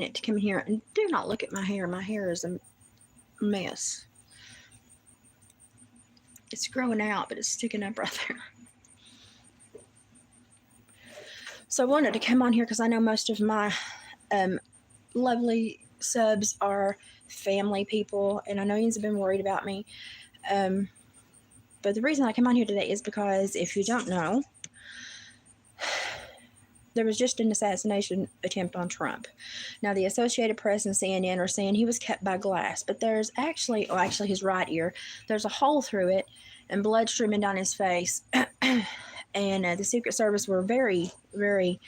to come in here, and do not look at my hair. My hair is a mess. It's growing out, but it's sticking up right there. So I wanted to come on here because I know most of my lovely subs are family people, and I know you've been worried about me. But the reason I come on here today is because, if you don't know, there was just an assassination attempt on Trump. Now, the Associated Press and CNN are saying he was kept by glass, but there's actually his right ear, there's a hole through it and blood streaming down his face. And the Secret Service were very, very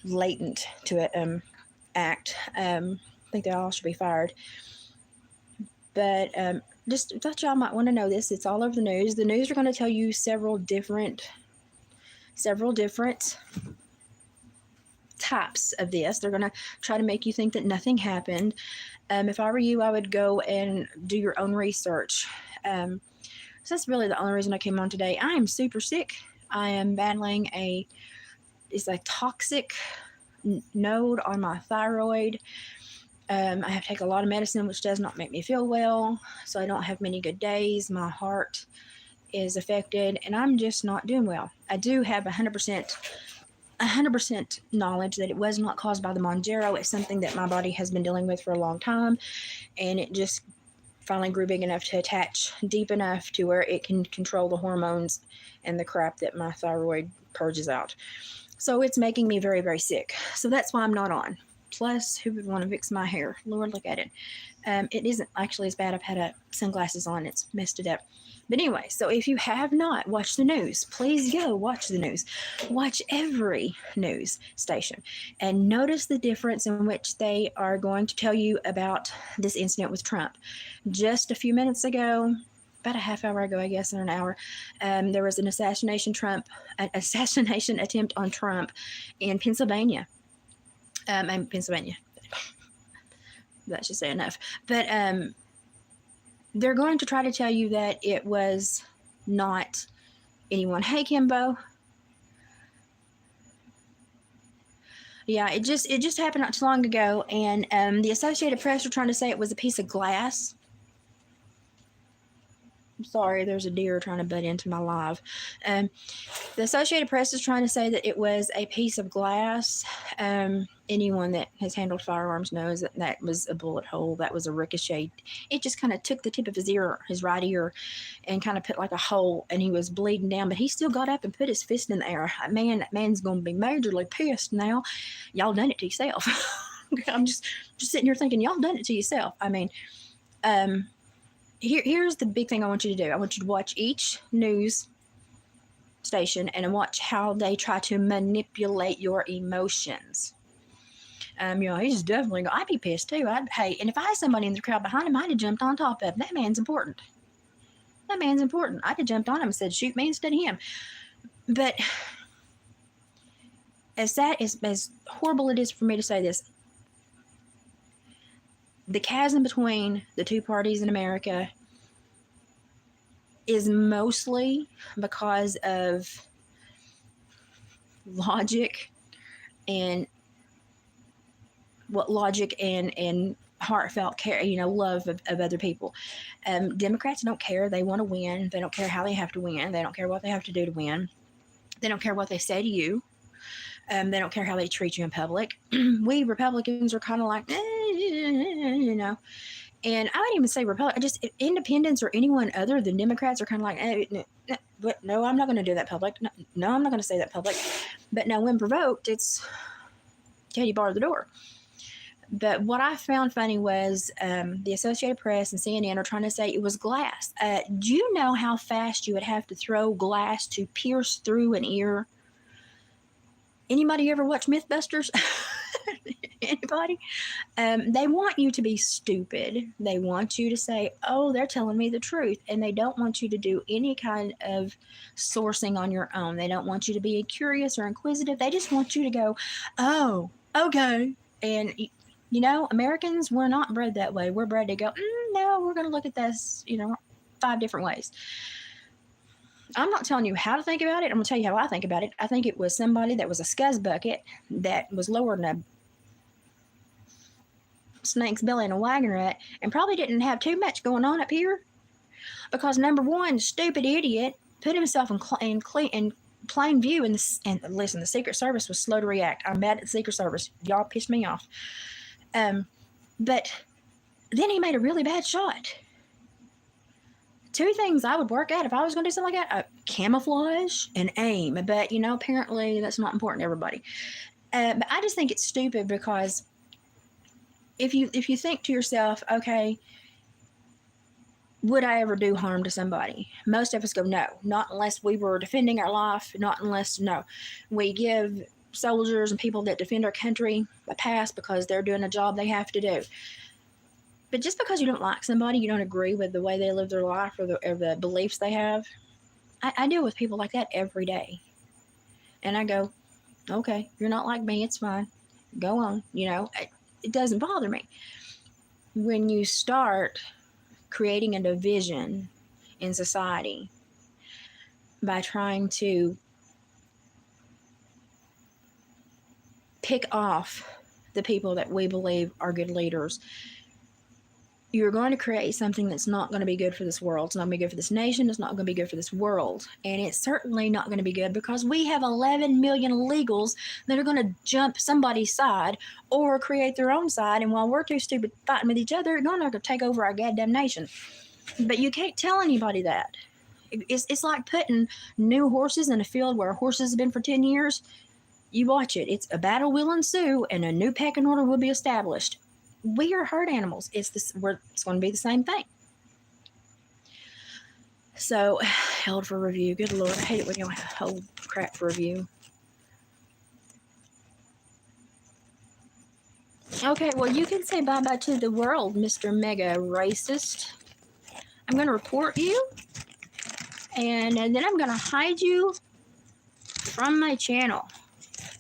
latent to it act. I think they all should be fired. But just thought y'all might want to know this. It's all over the news. The news are going to tell you several different types of this. They're going to try to make you think that nothing happened. If I were you, I would go and do your own research. So that's really the only reason I came on today. I am super sick. I am battling it's a toxic node on my thyroid. I have to take a lot of medicine, which does not make me feel well. So I don't have many good days. My heart is affected, and I'm just not doing well. I do have 100% knowledge that it was not caused by the Monjaro. It's something that my body has been dealing with for a long time, and it just finally grew big enough to attach deep enough to where it can control the hormones and the crap that my thyroid purges out. So it's making me very, very sick. So that's why I'm not on. Plus, who would want to fix my hair? Lord, look at it. It isn't actually as bad. I've had sunglasses on. It's messed it up. But anyway, so if you have not watched the news, please go watch the news. Watch every news station and notice the difference in which they are going to tell you about this incident with Trump. Just a few minutes ago, about a half hour ago, I guess, or an hour, there was an assassination attempt on Trump in Pennsylvania. Pennsylvania. That should say enough. But they're going to try to tell you that it was not anyone. Hey, Kimbo. Yeah, it just happened not too long ago, and the Associated Press were trying to say it was a piece of glass. I'm sorry, there's a deer trying to butt into my live. The Associated Press is trying to say that it was a piece of glass. Anyone that has handled firearms knows that that was a bullet hole. That was a ricochet. It just kind of took the tip of his right ear, and kind of put like a hole, and he was bleeding down. But he still got up and put his fist in the air. Man, that man's going to be majorly pissed now. Y'all done it to yourself. I'm just sitting here thinking, y'all done it to yourself. I mean, here's the big thing I want you to do. I want you to watch each news station and watch how they try to manipulate your emotions. He's definitely I'd be pissed too. And if I had somebody in the crowd behind him, I'd have jumped on top of him. That man's important. I'd have jumped on him and said, shoot me instead of him. But as horrible it is for me to say this, the chasm between the two parties in America is mostly because of logic and heartfelt care, love of other people. Democrats don't care. They want to win. They don't care how they have to win. They don't care what they have to do to win. They don't care what they say to you. They don't care how they treat you in public. We Republicans are kind of like, And I wouldn't even say Republican, just independents or anyone other than Democrats are kind of like, no, I'm not going to do that public. No, I'm not going to say that public. But now when provoked, it's, you bar the door. But what I found funny was the Associated Press and CNN are trying to say it was glass. Do you know how fast you would have to throw glass to pierce through an ear? Anybody ever watch Mythbusters? Anybody? They want you to be stupid. They want you to say, oh, they're telling me the truth. And they don't want you to do any kind of sourcing on your own. They don't want you to be curious or inquisitive. They just want you to go, oh, okay. And Americans, we're not bred that way. We're bred to go, no, we're going to look at this, 5 different ways. I'm not telling you how to think about it. I'm going to tell you how I think about it. I think it was somebody that was a scuzz bucket that was lowered in a snake's belly in a wagon rut and probably didn't have too much going on up here because number one, stupid idiot put himself in plain view. And listen, the Secret Service was slow to react. I'm mad at the Secret Service. Y'all pissed me off. But then he made a really bad shot. Two things I would work at if I was going to do something like that: camouflage and aim. But apparently that's not important to everybody. But I just think it's stupid because if you think to yourself, okay, would I ever do harm to somebody? Most of us go, no, not unless we were defending our life, not unless, no. We give soldiers and people that defend our country a pass because they're doing a job they have to do. But just because you don't like somebody, you don't agree with the way they live their life or the beliefs they have. I deal with people like that every day. And I go, okay, you're not like me, it's fine. Go on, it doesn't bother me. When you start creating a division in society by trying to pick off the people that we believe are good leaders, you're going to create something that's not going to be good for this world. It's not going to be good for this nation. It's not going to be good for this world. And it's certainly not going to be good because we have 11 million illegals that are going to jump somebody's side or create their own side. And while we're too stupid fighting with each other, they're going to take over our goddamn nation. But you can't tell anybody that. It's like putting new horses in a field where horses have been for 10 years. You watch it. It's a battle will ensue and a new pecking order will be established. We are herd animals. It's going to be the same thing. So, held for review. Good Lord, I hate it when you hold crap for review. Okay, well, you can say bye-bye to the world, Mr. Mega Racist. I'm going to report you, and then I'm going to hide you from my channel.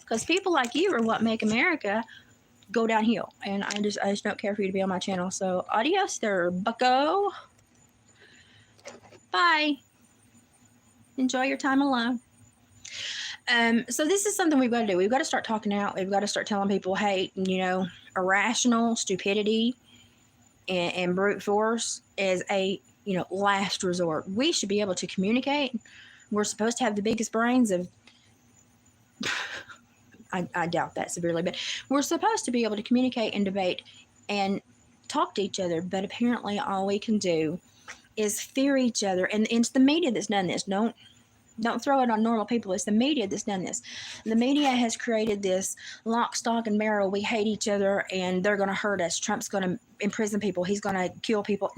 Because people like you are what make America go downhill, and I just don't care for you to be on my channel. So adios there, bucko. Bye. Enjoy your time alone. So this is something we've got to do. We've got to start talking out. We've got to start telling people, hey, irrational stupidity and brute force is a last resort. We should be able to communicate. We're supposed to have the biggest brains of I doubt that severely, but we're supposed to be able to communicate and debate and talk to each other, but apparently all we can do is fear each other, and it's the media that's done this. Don't throw it on normal people. It's the media that's done this. The media has created this lock, stock, and barrel. We hate each other, and they're going to hurt us. Trump's going to imprison people. He's going to kill people.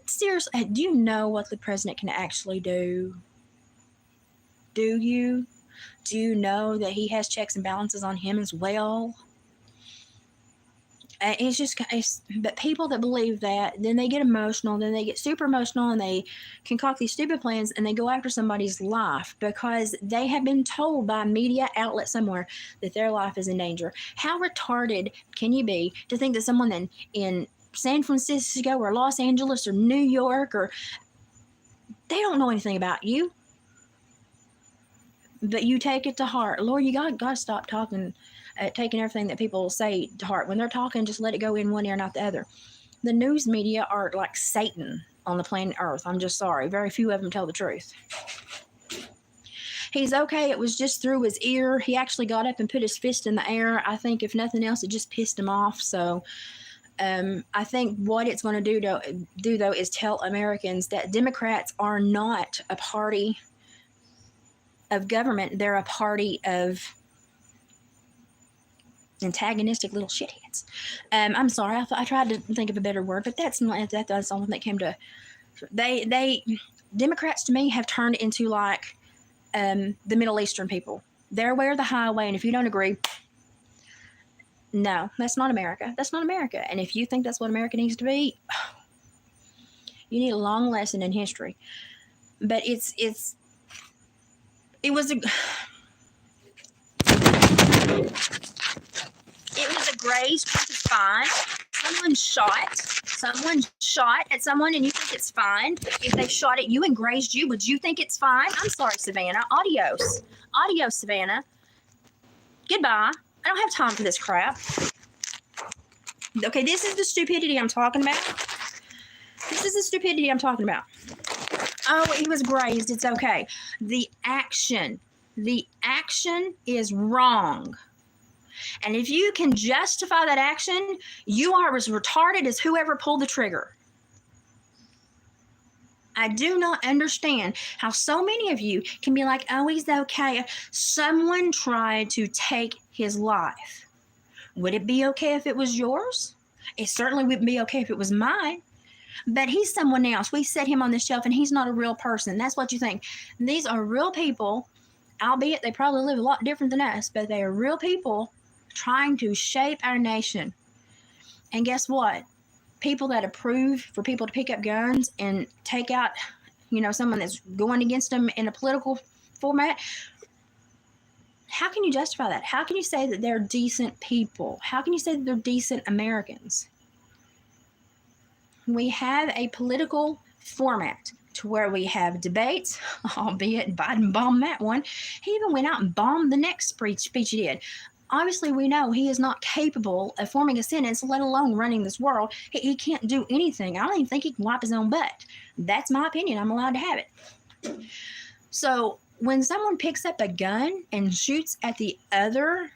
Seriously, do you know what the president can actually do? Do you? Do you know that he has checks and balances on him as well? But people that believe that, then they get emotional, then they get super emotional, and they concoct these stupid plans, and they go after somebody's life because they have been told by a media outlet somewhere that their life is in danger. How retarded can you be to think that someone in San Francisco or Los Angeles or New York, or they don't know anything about you, but you take it to heart? Lord, you got to stop taking everything that people say to heart. When they're talking, just let it go in one ear and out the other. The news media are like Satan on the planet Earth. I'm just sorry. Very few of them tell the truth. He's okay. It was just through his ear. He actually got up and put his fist in the air. I think if nothing else, it just pissed him off. So I think what it's going to do though is tell Americans that Democrats are not a party of government. They're a party of antagonistic little shitheads. I'm sorry. I tried to think of a better word, but that's the only thing that came to. Democrats to me have turned into like the Middle Eastern people. They're aware of the highway, and if you don't agree, no, that's not America. That's not America. And if you think that's what America needs to be, you need a long lesson in history. But it was a graze. Trump is fine. Someone shot at someone, and you think it's fine. If they shot at you and grazed you, would you think it's fine? I'm sorry, Savannah. Adios, Savannah. Goodbye. I don't have time for this crap. Okay, this is the stupidity I'm talking about. This is the stupidity I'm talking about. Oh, he was grazed. It's okay. The action is wrong. And if you can justify that action, you are as retarded as whoever pulled the trigger. I do not understand how so many of you can be like, oh, he's okay. Someone tried to take his life. Would it be okay if it was yours? It certainly wouldn't be okay if it was mine. But he's someone else. We set him on the shelf and he's not a real person. That's what you think. These are real people, albeit they probably live a lot different than us, but they are real people trying to shape our nation. And guess what? People that approve for people to pick up guns and take out, someone that's going against them in a political format, how can you justify that? How can you say that they're decent people? How can you say that they're decent Americans? We have a political format to where we have debates, albeit Biden bombed that one. He even went out and bombed the next speech he did. Obviously, we know he is not capable of forming a sentence, let alone running this world. He can't do anything. I don't even think he can wipe his own butt. That's my opinion. I'm allowed to have it. So when someone picks up a gun and shoots at the other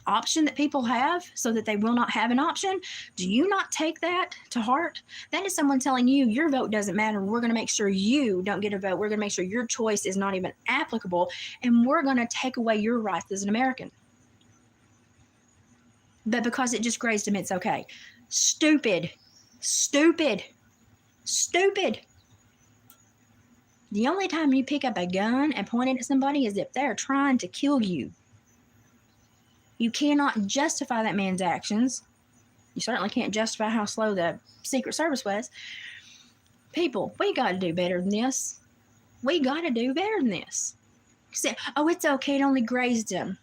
option that people have so that they will not have an option, do you not take that to heart? That is someone telling you your vote doesn't matter. We're going to make sure you don't get a vote. We're going to make sure your choice is not even applicable, and we're going to take away your rights as an American. But because it just grazed him, it's okay. Stupid. Stupid. Stupid. The only time you pick up a gun and point it at somebody is if they're trying to kill you. You cannot justify that man's actions. You certainly can't justify how slow the Secret Service was. People, we got to do better than this. We got to do better than this. Say, oh, it's okay. It only grazed him.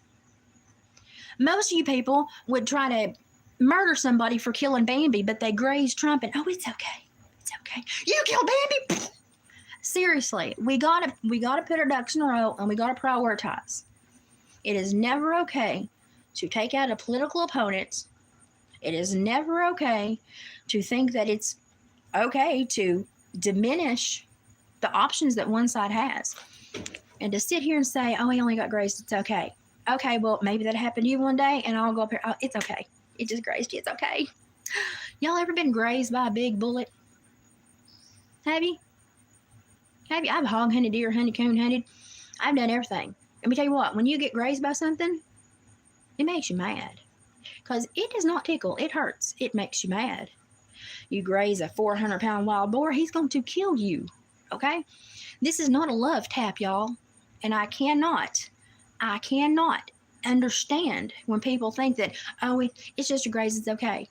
Most of you people would try to murder somebody for killing Bambi, but they grazed Trump and, oh, it's okay. It's okay. You killed Bambi. Seriously, we gotta put our ducks in a row and we gotta prioritize. It is never okay to take out a political opponent. It is never okay to think that it's okay to diminish the options that one side has. And to sit here and say, oh, he only got grazed, it's okay. Okay, well, maybe that happened to you one day, and I'll go up here. Oh, it's okay. It just grazed you. It's okay. Y'all ever been grazed by a big bullet? Have you? I've hog hunted, deer hunted, coon hunted. I've done everything. Let me tell you what, when you get grazed by something, it makes you mad. Because it does not tickle. It hurts. It makes you mad. You graze a 400-pound wild boar, he's going to kill you. Okay? This is not a love tap, y'all. And I cannot understand when people think that, oh, it's just a graze, it's okay.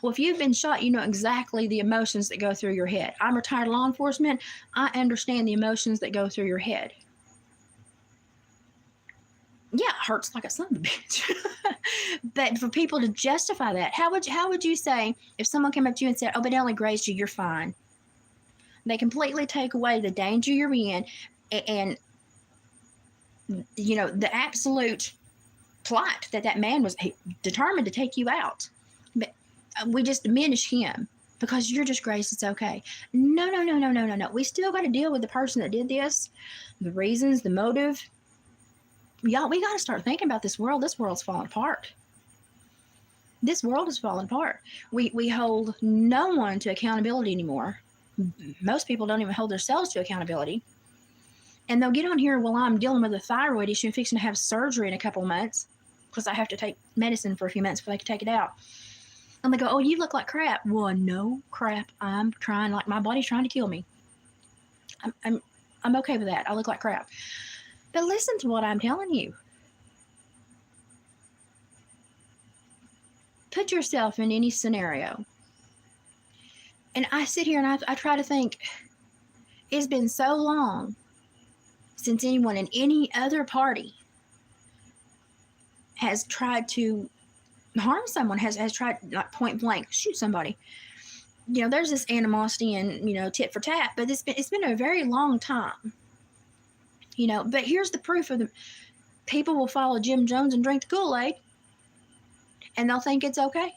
Well, if you've been shot, you know exactly the emotions that go through your head. I'm retired law enforcement. I understand the emotions that go through your head. Yeah, it hurts like a son of a bitch. But for people to justify that, how would you say if someone came up to you and said, oh, but it only grazed you, you're fine? They completely take away the danger you're in and the absolute plot that man was determined to take you out. But we just diminish him because you're just grazed, it's okay. No. We still got to deal with the person that did this, the reasons, the motive. Y'all, we got to start thinking about this world. This world's falling apart. This world is falling apart. We hold no one to accountability anymore. Most people don't even hold themselves to accountability. And they'll get on here, well, I'm dealing with a thyroid issue and fixing to have surgery in a couple of months because I have to take medicine for a few months before I can take it out. And they go, oh, you look like crap. Well, no crap. I'm trying, like my body's trying to kill me. I'm okay with that. I look like crap. But listen to what I'm telling you. Put yourself in any scenario. And I sit here and I try to think, it's been so long since anyone in any other party has tried to harm someone, has tried, like, point blank, shoot somebody. There's this animosity and, tit for tat, but it's been a very long time. But here's the proof of the people will follow Jim Jones and drink the Kool-Aid. and they'll think it's okay.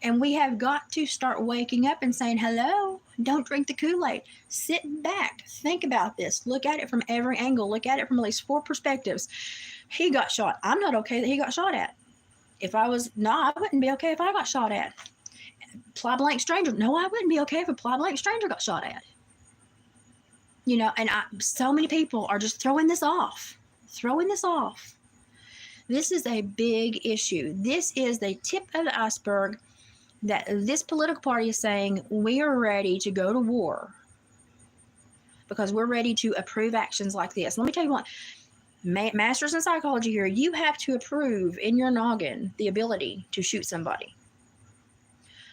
And we have got to start waking up and saying, hello, don't drink the Kool-Aid. Sit back, think about this, look at it from every angle, look at it from at least 4 perspectives. He got shot. I'm not okay that he got shot at. I wouldn't be okay if I got shot at. Ply blank stranger. No, I wouldn't be okay if a ply blank stranger got shot at. And so many people are just throwing this off. This is a big issue. This is the tip of the iceberg that this political party is saying we are ready to go to war because we're ready to approve actions like this. Let me tell you what, masters in psychology here, you have to approve in your noggin the ability to shoot somebody.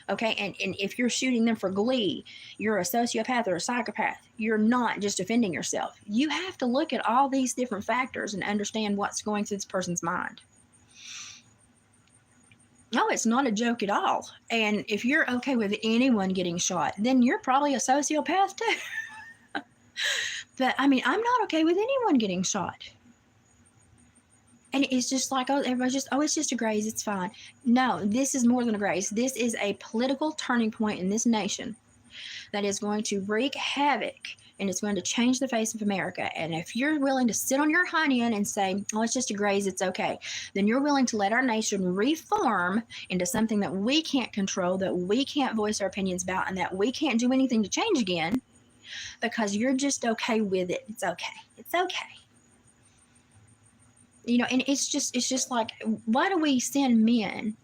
Okay, and if you're shooting them for glee, you're a sociopath or a psychopath. You're not just defending yourself. You have to look at all these different factors and understand what's going through this person's mind. No, it's not a joke at all. And if you're okay with anyone getting shot, then you're probably a sociopath too. But I'm not okay with anyone getting shot. And it's just like, everybody's just, it's just a graze, it's fine. No, this is more than a graze. This is a political turning point in this nation that is going to wreak havoc, and it's going to change the face of America. And if you're willing to sit on your hind end and say, it's just a graze, it's okay, then you're willing to let our nation reform into something that we can't control, that we can't voice our opinions about, and that we can't do anything to change again because you're just okay with it. It's okay. It's okay. And it's just like, why do we send men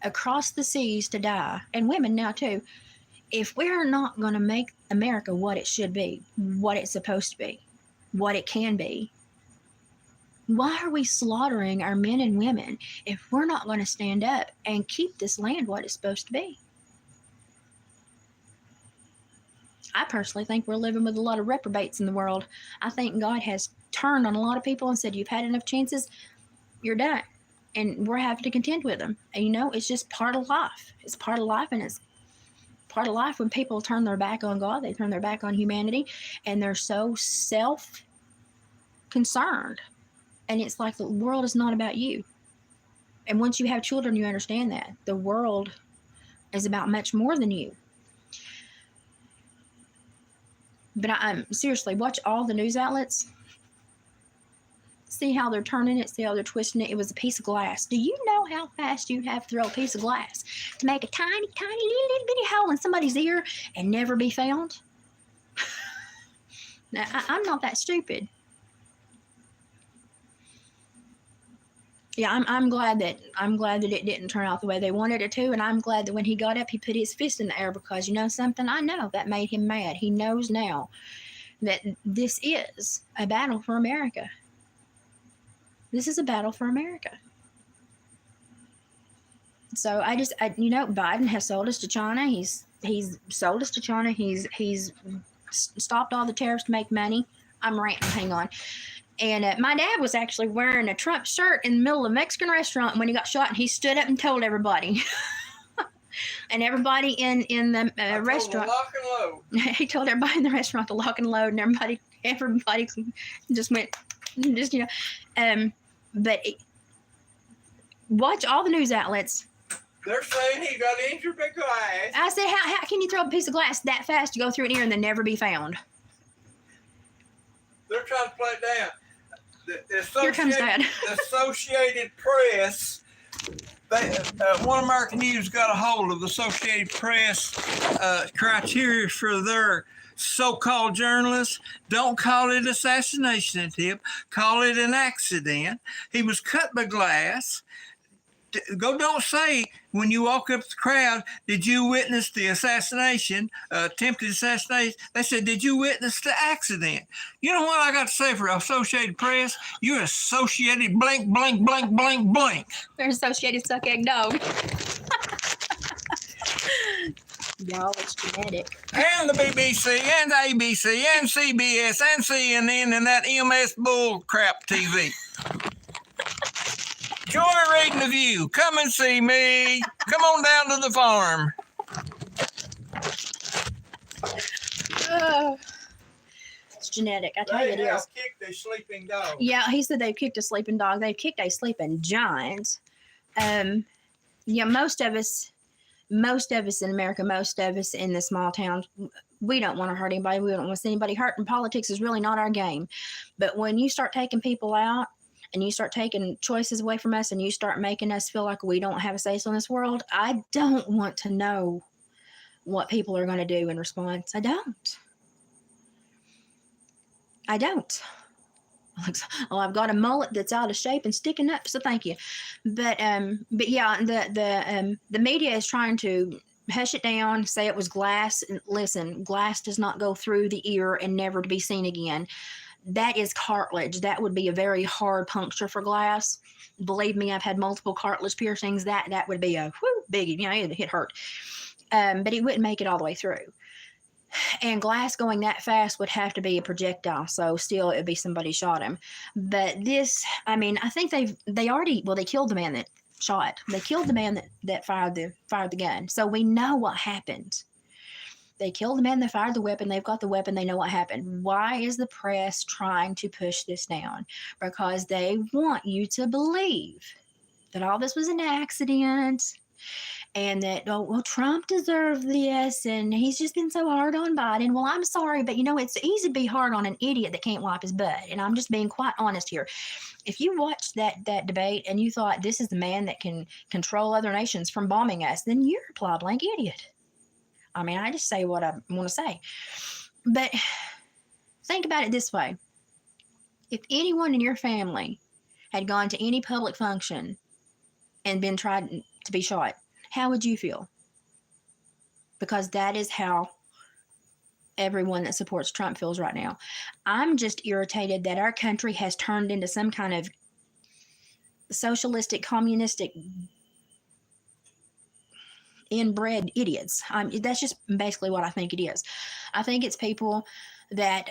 across the seas to die, and women now too, if we're not going to make America what it should be, what it's supposed to be, what it can be? Why are we slaughtering our men and women if we're not going to stand up and keep this land what it's supposed to be? I personally think we're living with a lot of reprobates in the world. I think God has turned on a lot of people and said, you've had enough chances, you're done. And we're having to contend with them. And it's just part of life. It's part of life, and it's part of life when people turn their back on God, they turn their back on humanity, and they're so self-concerned. And it's like the world is not about you. And once you have children, you understand that. The world is about much more than you. But seriously, watch all the news outlets. See how they're turning it, see how they're twisting it. It was a piece of glass. Do you know how fast you'd have to throw a piece of glass to make a tiny, tiny, little bitty hole in somebody's ear and never be found? Now, I'm not that stupid. Yeah, I'm glad that it didn't turn out the way they wanted it to, and I'm glad that when he got up, he put his fist in the air, because you know something, I know that made him mad. He knows now that this is a battle for America. This is a battle for America. So Biden has sold us to China. He's sold us to China. He's stopped all the tariffs to make money. I'm ranting. Hang on. And my dad was actually wearing a Trump shirt in the middle of a Mexican restaurant when he got shot, and he stood up and told everybody. And everybody in the restaurant. Lock and load. He told everybody in the restaurant to lock and load, and everybody just went, But watch all the news outlets. They're saying he got injured by glass. I said, how can you throw a piece of glass that fast to go through an ear and then never be found? They're trying to play it down. Here comes Dad. The Associated Press, One American News got a hold of the Associated Press criteria for their so-called journalists. Don't call it assassination attempt. Call it an accident. He was cut by glass. Don't say when you walk up to the crowd, did you witness the assassination, attempted assassination? They said, did you witness the accident? You know what I got to say for Associated Press? You're Associated blank, blank, blank, blank, blank. They're Associated suck egg dog. Y'all, it's genetic. And the BBC, and ABC, and CBS, and CNN, and that MS bull crap TV. Joy reading the View. Come and see me. Come on down to the farm. genetic. I tell you, it They is. have kicked a sleeping dog. Yeah, he said they've kicked a sleeping dog. They've kicked a sleeping giant. Yeah, most of us in America, most of us in the small towns, we don't want to hurt anybody. We don't want to see anybody hurt. And politics is really not our game. But when you start taking people out and you start taking choices away from us and you start making us feel like we don't have a say so in this world, I don't want to know what people are going to do in response. I don't. Oh, I've got a mullet that's out of shape and sticking up, so thank you. But yeah, the media is trying to hush it down, say it was glass. Listen, glass does not go through the ear and never to be seen again. That is cartilage. That would be a very hard puncture for glass. Believe me, I've had multiple cartilage piercings. That would be a big, it hurt. But it wouldn't make it all the way through. And glass going that fast would have to be a projectile, so still it would be somebody shot him. But this, I mean, I think they killed the man that shot. They killed the man that fired the gun. So we know what happened. They killed the man that fired the weapon. They've got the weapon. They know what happened. Why is the press trying to push this down? Because they want you to believe that all this was an accident. And that, Trump deserved this, and he's just been so hard on Biden. Well, I'm sorry, but it's easy to be hard on an idiot that can't wipe his butt. And I'm just being quite honest here. If you watched that debate and you thought this is the man that can control other nations from bombing us, then you're a ply blank idiot. I mean, I just say what I want to say. But think about it this way. If anyone in your family had gone to any public function and been tried to be shot, how would you feel? Because that is how everyone that supports Trump feels right now. I'm just irritated that our country has turned into some kind of socialistic, communistic, inbred idiots. That's just basically what I think it is. I think it's people that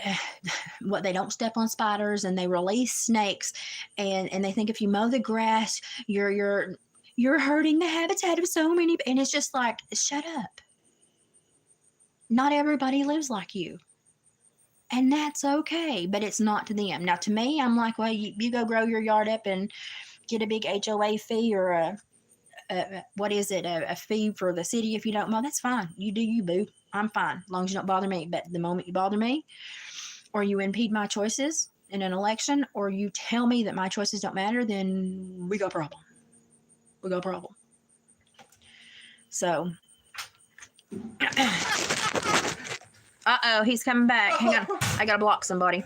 they don't step on spiders and they release snakes, and they think if you mow the grass, you're hurting the habitat of so many, and it's just like, shut up. Not everybody lives like you. And that's okay, but it's not to them. Now, to me, I'm like, well, you go grow your yard up and get a big HOA fee or a fee for the city if you don't mow. That's fine. You do you, boo. I'm fine, as long as you don't bother me. But the moment you bother me, or you impede my choices in an election, or you tell me that my choices don't matter, then we got a problem. So, he's coming back. Hang on. I gotta block somebody.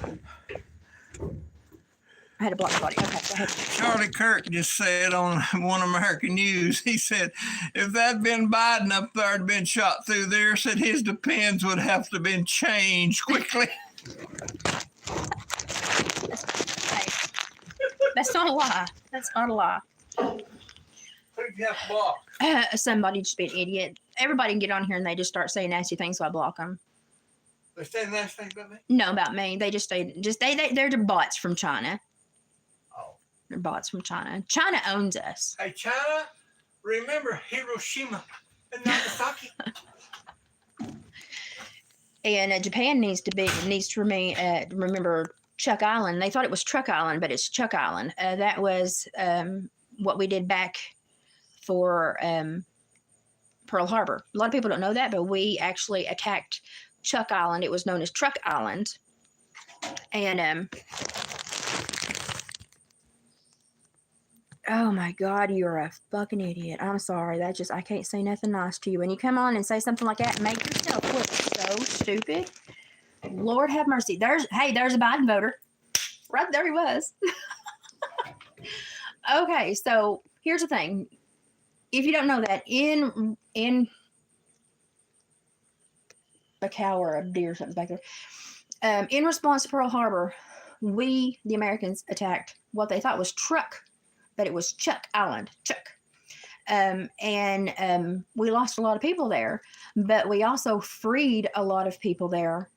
I had to block somebody. Okay, go ahead. Charlie Kirk just said on One American News, he said, if that'd been Biden up there had been shot through there, said his Depends would have to been changed quickly. Hey, that's not a lie. Who'd you have to block? Somebody just be an idiot. Everybody can get on here and they just start saying nasty things, so I block them. They say nasty things about me? No, about me. They just say, they're the bots from China. Oh. They're bots from China. China owns us. Hey, China, remember Hiroshima and Nagasaki? And Japan needs to remember Chuck Island. They thought it was Truck Island, but it's Chuck Island. That was what we did back for Pearl Harbor. A lot of people don't know that, but we actually attacked Chuck Island. It was known as Truck Island. And oh my God, you're a fucking idiot. I'm sorry. I can't say nothing nice to you. When you come on and say something like that, make yourself look so stupid. Lord have mercy. There's a Biden voter. Right there he was. Okay, so here's the thing. If you don't know that, in a cow or a deer or something back there, in response to Pearl Harbor, we, the Americans, attacked what they thought was Truck, but it was Chuck Island. Chuck. And we lost a lot of people there, but we also freed a lot of people there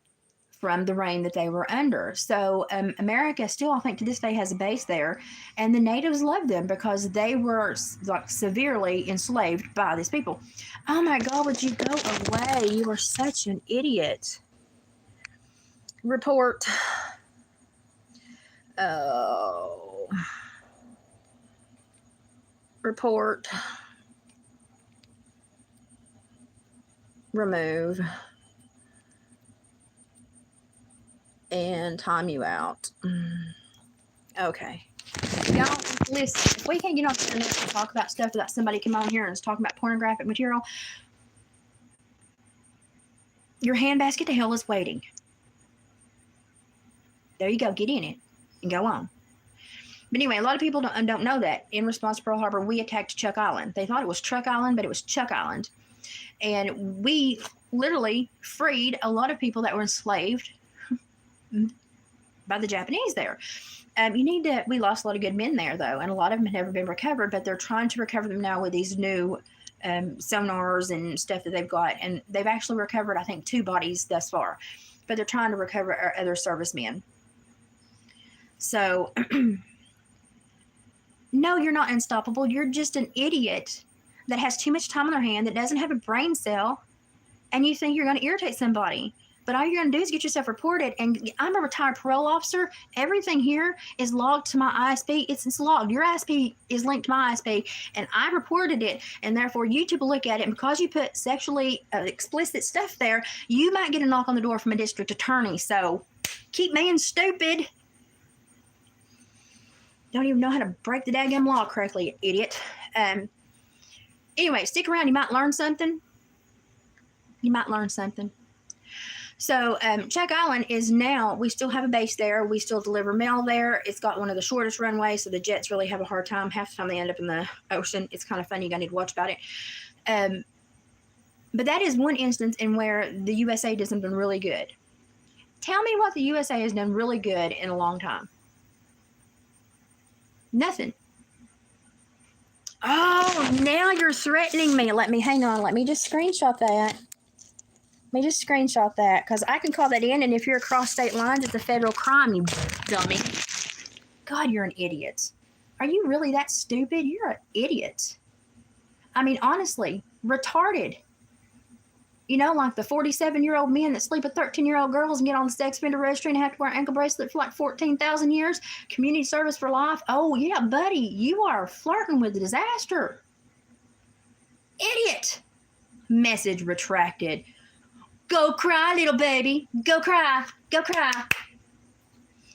from the reign that they were under. So America still, I think, to this day has a base there, and the natives loved them because they were like severely enslaved by these people. Oh my God, would you go away? You are such an idiot. report. Oh. Report. Remove. And time you out. Okay. Y'all, listen, if we can't get on the internet and talk about stuff without somebody come on here and is talking about pornographic material, your handbasket to hell is waiting. There you go. Get in it and go on. But anyway, a lot of people don't know that. In response to Pearl Harbor, we attacked Chuck Island. They thought it was Truck Island, but it was Chuck Island. And we literally freed a lot of people that were enslaved by the Japanese there. We lost a lot of good men there, though, and a lot of them have never been recovered, but they're trying to recover them now with these new sonars and stuff that they've got. And they've actually recovered, I think, 2 bodies thus far, but they're trying to recover our other servicemen. So, no, you're not unstoppable. You're just an idiot that has too much time on their hand, that doesn't have a brain cell, and you think you're going to irritate somebody. But all you're going to do is get yourself reported. And I'm a retired parole officer. Everything here is logged to my ISP. It's logged. Your ISP is linked to my ISP, and I reported it. And therefore, YouTube will look at it. And because you put sexually explicit stuff there, you might get a knock on the door from a district attorney. So keep being stupid. Don't even know how to break the daggum law correctly, you idiot. Anyway, stick around. You might learn something. So Chuck Island is now, we still have a base there. We still deliver mail there. It's got one of the shortest runways, so the jets really have a hard time. Half the time they end up in the ocean. It's kind of funny. You're going to need to watch about it. But that is one instance in where the USA did something really good. Tell me what the USA has done really good in a long time. Nothing. Oh, now you're threatening me. Let me just screenshot that. Because I can call that in, and if you're across state lines, it's a federal crime, you dummy. God, you're an idiot. Are you really that stupid? You're an idiot. I mean, honestly, retarded. You know, like the 47-year-old men that sleep with 13-year-old girls and get on the sex offender registry and have to wear an ankle bracelet for like 14,000 years. Community service for life. Oh, yeah, buddy, you are flirting with disaster. Idiot. Message retracted. Go cry, little baby. Go cry. Go cry.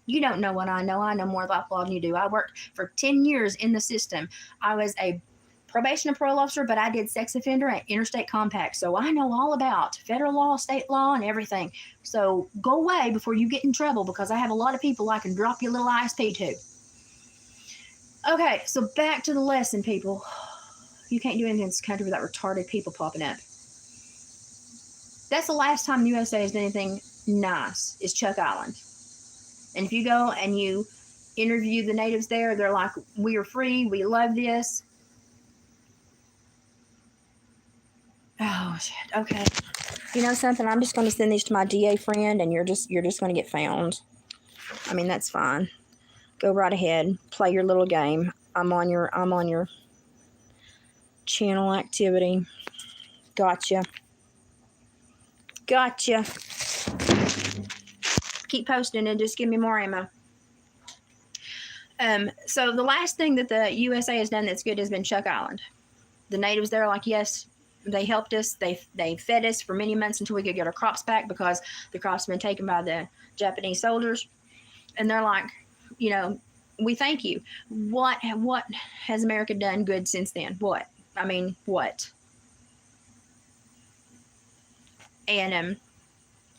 You don't know what I know. I know more about law than you do. I worked for 10 years in the system. I was a probation and parole officer, but I did sex offender and interstate compact. So I know all about federal law, state law, and everything. So go away before you get in trouble, because I have a lot of people I can drop your little ISP to. Okay, so back to the lesson, people. You can't do anything in this country without retarded people popping up. That's the last time the USA has done anything nice, is Chuck Island. And if you go and you interview the natives there, they're like, we are free, we love this. Oh, shit. Okay. You know something? I'm just going to send these to my DA friend, and you're just going to get found. I mean, that's fine. Go right ahead. Play your little game. I'm on your channel activity. Gotcha. Keep posting and just give me more ammo. So the last thing that the USA has done that's good has been Chuck Island. The natives there are like, yes, they helped us. They fed us for many months until we could get our crops back, because the crops have been taken by the Japanese soldiers. And they're like, you know, we thank you. What has America done good since then? What? I mean, what? And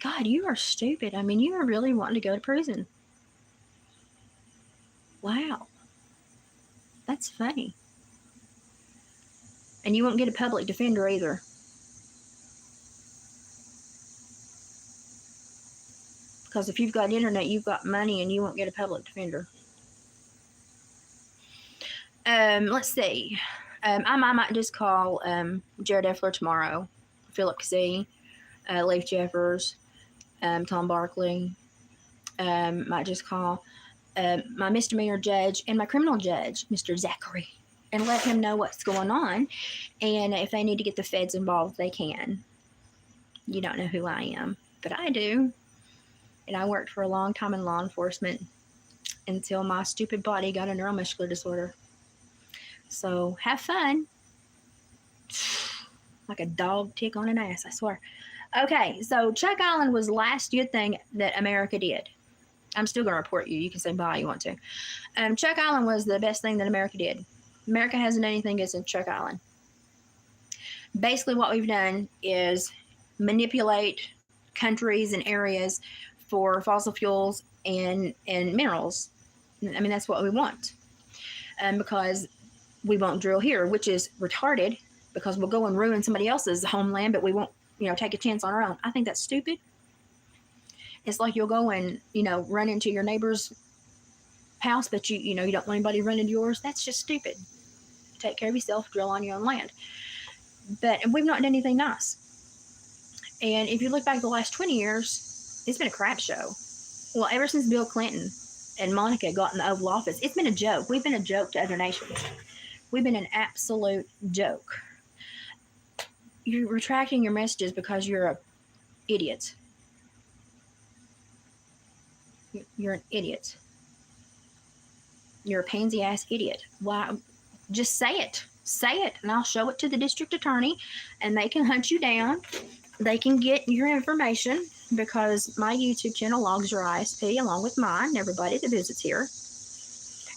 God, you are stupid. I mean, you are really wanting to go to prison. Wow. That's funny. And you won't get a public defender either. Because if you've got internet, you've got money, and you won't get a public defender. Let's see. I might just call Jared Effler tomorrow, Philip Kazee, Leif Jeffers, Tom Barkley. Might just call my misdemeanor judge and my criminal judge, Mr. Zachary, and let him know what's going on. And if they need to get the feds involved, they can. You don't know who I am, but I do. And I worked for a long time in law enforcement until my stupid body got a neuromuscular disorder. So have fun. Like a dog tick on an ass, I swear. Okay, so Chuck Island was the last good thing that America did. I'm still going to report you. You can say bye you want to. Chuck Island was the best thing that America did. America hasn't done anything good since Chuck Island. Basically, what we've done is manipulate countries and areas for fossil fuels and minerals. I mean, that's what we want. Because we won't drill here, which is retarded, because we'll go and ruin somebody else's homeland, but we won't, take a chance on our own. I think that's stupid. It's like you'll go and, run into your neighbor's house, but you don't want anybody to run into yours. That's just stupid. Take care of yourself, drill on your own land. But we've not done anything nice. And if you look back the last 20 years, it's been a crap show. Well, ever since Bill Clinton and Monica got in the Oval Office, it's been a joke. We've been a joke to other nations. We've been an absolute joke. You're retracting your messages because you're an idiot. You're an idiot. You're a pansy-ass idiot. Why? Just say it. Say it, and I'll show it to the district attorney, and they can hunt you down. They can get your information, because my YouTube channel logs your ISP along with mine, everybody that visits here.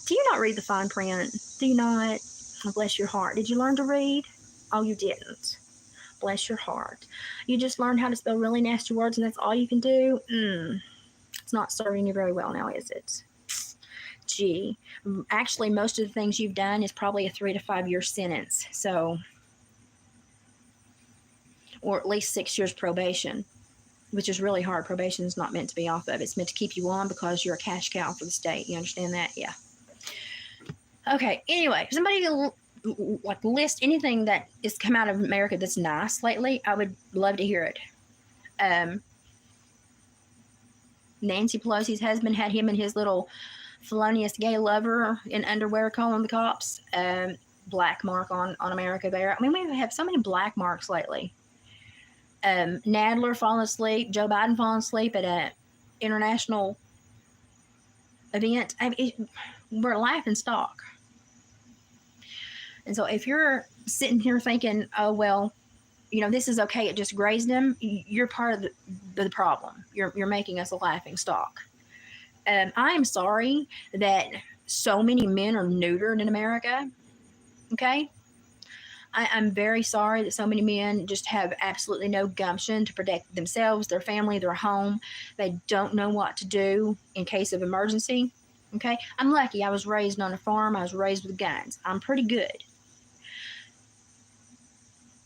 Do you not read the fine print? Do you not? Oh, bless your heart. Did you learn to read? Oh, you didn't. Bless your heart. You just learned how to spell really nasty words, and that's all you can do? It's not serving you very well now, is it? Gee. Actually, most of the things you've done is probably a 3 to 5 year sentence. So, or at least 6 years probation, which is really hard. Probation is not meant to be off of. It's meant to keep you on because you're a cash cow for the state. You understand that? Yeah. Okay. Anyway, somebody like list anything that has come out of America that's nice lately. I would love to hear it. Nancy Pelosi's husband had him and his little felonious gay lover in underwear calling the cops. Black mark on America there. I mean, we have so many black marks lately. Nadler falling asleep, Joe Biden falling asleep at an international event. I mean, we're laughing stock. And so if you're sitting here thinking, oh, well, this is okay, it just grazed him, you're part of the problem. You're making us a laughing stock. I am sorry that so many men are neutered in America. Okay? I'm very sorry that so many men just have absolutely no gumption to protect themselves, their family, their home. They don't know what to do in case of emergency. Okay? I'm lucky. I was raised on a farm. I was raised with guns. I'm pretty good.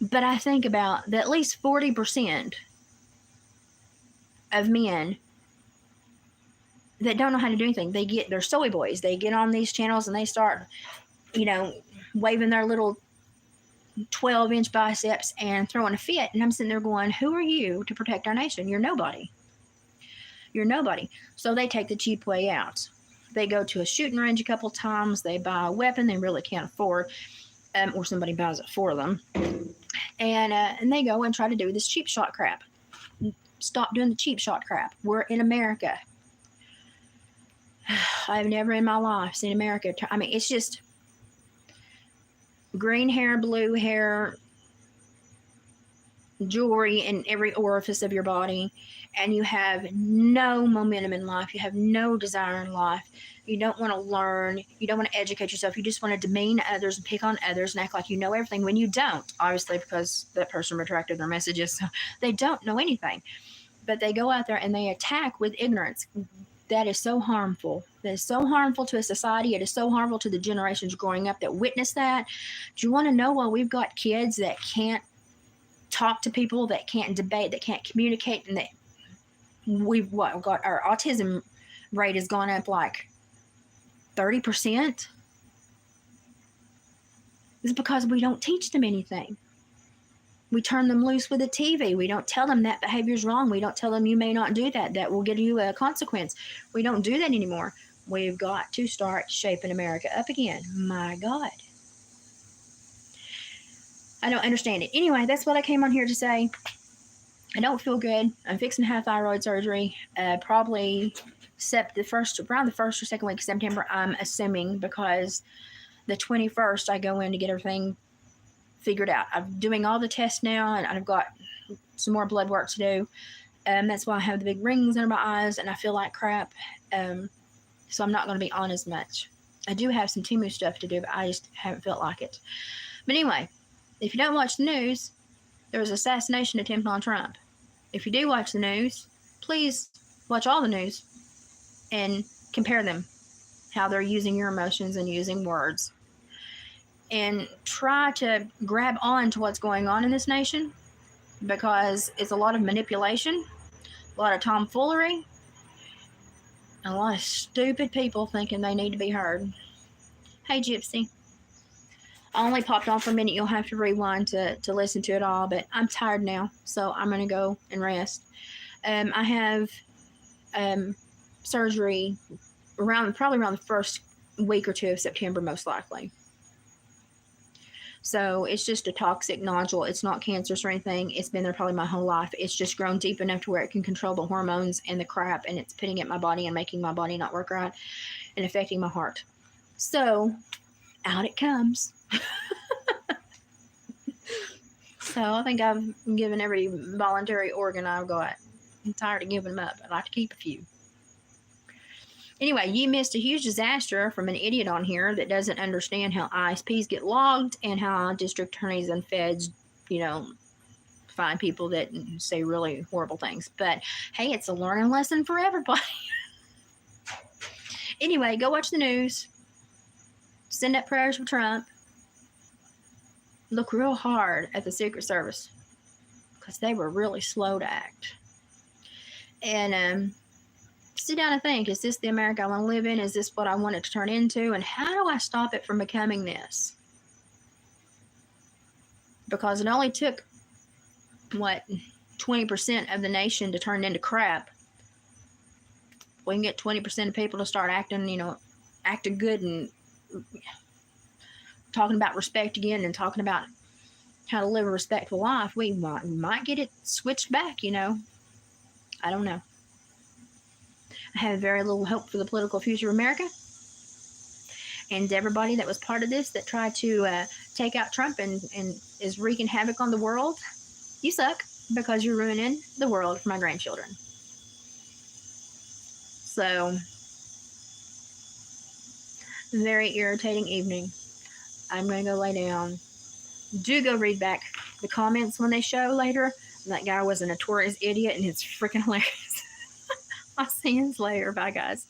But I think about that at least 40% of men that don't know how to do anything. They're soy boys. They get on these channels and they start, waving their little 12-inch biceps and throwing a fit. And I'm sitting there going, who are you to protect our nation? You're nobody. You're nobody. So they take the cheap way out. They go to a shooting range a couple times. They buy a weapon they really can't afford, or somebody buys it for them. And they go and try to do this cheap shot crap. Stop doing the cheap shot crap. We're in America. I've never in my life seen America. I mean, it's just green hair, blue hair, jewelry in every orifice of your body, and you have no momentum in life. You have no desire in life. You don't want to learn. You don't want to educate yourself. You just want to demean others and pick on others and act like you know everything when you don't, obviously, because that person retracted their messages. So they don't know anything. But they go out there and they attack with ignorance. That is so harmful. That is so harmful to a society. It is so harmful to the generations growing up that witness that. Do you want to know why we've got kids that can't talk to people, that can't debate, that can't communicate, and that we've got our autism rate has gone up like 30%? It's because we don't teach them anything. We turn them loose with a TV. We don't tell them that behavior is wrong. We don't tell them you may not do that. That will give you a consequence. We don't do that anymore. We've got to start shaping America up again. My God. I don't understand it. Anyway, that's what I came on here to say. I don't feel good. I'm fixing to have thyroid surgery. Probably around the first or second week of September. I'm assuming, because the 21st I go in to get everything figured out. I'm doing all the tests now, and I've got some more blood work to do. That's why I have the big rings under my eyes, and I feel like crap. So I'm not going to be on as much. I do have some Timu stuff to do, but I just haven't felt like it. But anyway, if you don't watch the news, there was an assassination attempt on Trump. If you do watch the news, please watch all the news and compare them, how they're using your emotions and using words. And try to grab on to what's going on in this nation, because it's a lot of manipulation, a lot of tomfoolery, and a lot of stupid people thinking they need to be heard. Hey, Gypsy. I only popped on for a minute. You'll have to rewind to listen to it all, but I'm tired now, so I'm going to go and rest. I have surgery probably around the first week or two of September, most likely. So it's just a toxic nodule. It's not cancerous or anything. It's been there probably my whole life. It's just grown deep enough to where it can control the hormones and the crap, and it's pitting at my body and making my body not work right and affecting my heart. So out it comes. So I think I've given every voluntary organ I've got. I'm tired of giving them up. I'd like to keep a few. Anyway, you missed a huge disaster from an idiot on here that doesn't understand how ISPs get logged and how district attorneys and feds, find people that say really horrible things. But hey, it's a learning lesson for everybody. Anyway, go watch the news. Send up prayers for Trump. Look real hard at the Secret Service, because they were really slow to act. And sit down and think, is this the America I want to live in? Is this what I want it to turn into? And how do I stop it from becoming this? Because it only took, 20% of the nation to turn into crap. We can get 20% of people to start acting good and talking about respect again and talking about how to live a respectful life. We might get it switched back, I don't know. I have very little hope for the political future of America. And everybody that was part of this that tried to take out Trump and is wreaking havoc on the world, you suck, because you're ruining the world for my grandchildren. So, very irritating evening. I'm going to go lay down. Do go read back the comments when they show later. That guy was a notorious idiot, and it's freaking hilarious. I'll see you later. Bye, guys.